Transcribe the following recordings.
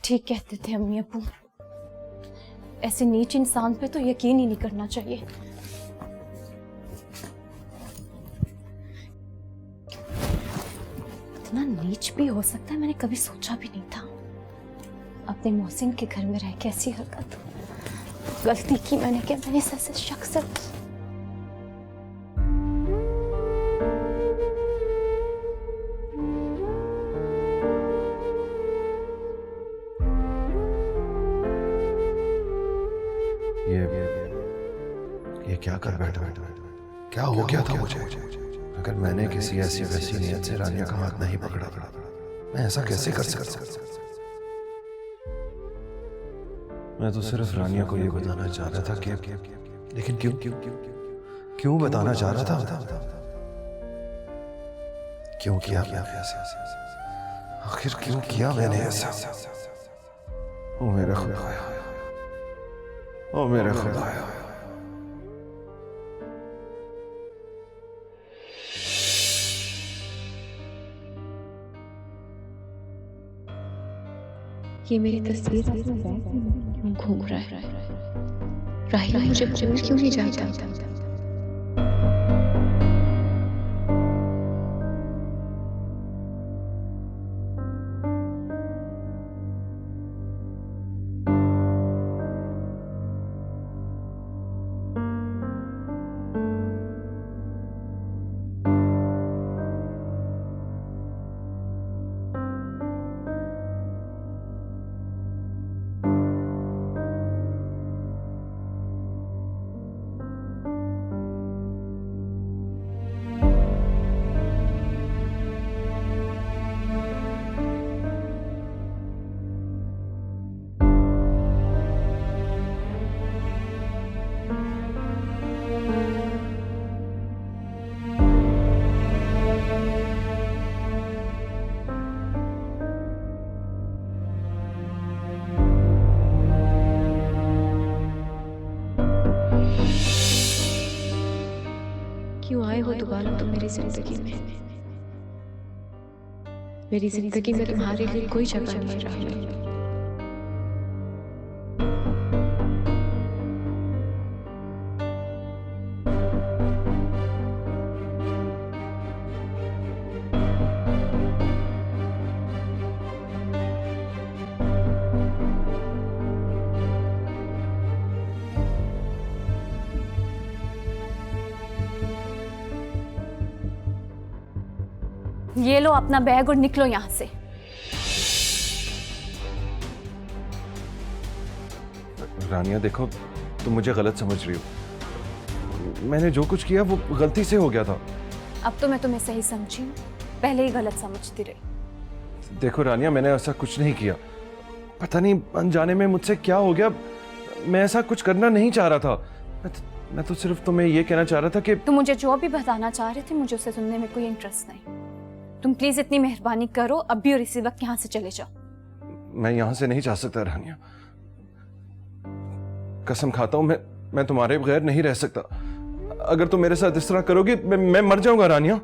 ठीक कहते थे अम्मी अब्बू, ऐसे नीच इंसान पे तो यकीन ही नहीं करना चाहिए। इतना नीच भी हो सकता है, मैंने कभी सोचा भी नहीं था। अपने मोहसिन के घर में रह के ऐसी हरकत, गलती की मैंने कि मैंने ऐसे शख्स से ये क्या कर बैठा? क्या हो गया था मुझे? अगर मैंने किसी ऐसी वैसी नियत से रानिया का हाथ नहीं पकड़ा, मैं ऐसा कैसे कर सकता? मैं तो सिर्फ रानिया को ये बताना चाह रहा था कि, लेकिन क्यों बताना चाह रहा था? क्यों किया मैंने ऐसा? आखिर क्यों किया मैंने ऐसा? ओ मेरे खुदाया, ओ मेरे खुदाया। ये मेरी तस्वीर क्यों घूम रहा है? राहिल मुझे भूल क्यों नहीं जाता? क्यों आए हो दोबारा तुम मेरी जिंदगी में? मेरी जिंदगी में तुम्हारे लिए कोई जगह नहीं रही। ये लो अपना बैग और निकलो यहां से। रानिया देखो, तुम मुझे गलत समझ रही हो। मैंने जो कुछ किया वो गलती से हो गया था। अब तो मैं तुम्हें सही समझी, पहले ही गलत समझती रही। देखो रानिया, मैंने ऐसा कुछ नहीं किया। पता नहीं अनजाने में मुझसे क्या हो गया। मैं ऐसा कुछ करना नहीं चाह रहा था। मैं तो सिर्फ तुम्हें ये कहना चाह रहा था कि तुम मुझे जो भी बताना चाह रहे थे, मुझे उसे सुनने में कोई इंटरेस्ट नहीं। तुम प्लीज इतनी मेहरबानी करो, अभी और इसी वक्त यहाँ से चले जाओ। मैं यहाँ से नहीं जा सकता रानिया। कसम खाता हूँ, मैं तुम्हारे बगैर नहीं रह सकता। अगर तुम मेरे साथ इस तरह करोगी, मैं मर जाऊंगा रानिया।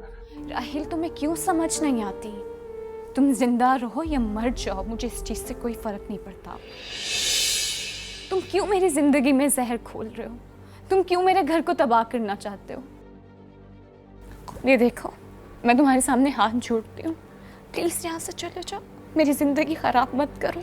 राहिल, तुम्हें क्यों समझ नहीं आती? तुम जिंदा रहो या मर जाओ, मुझे इस चीज से कोई फर्क नहीं पड़ता। तुम क्यों मेरी जिंदगी में जहर खोल रहे हो? तुम क्यों मेरे घर को तबाह करना चाहते हो? ये देखो, मैं तुम्हारे सामने हाथ जोड़ती हूँ, प्लीज यहाँ से चले जाओ, मेरी जिंदगी खराब मत करो।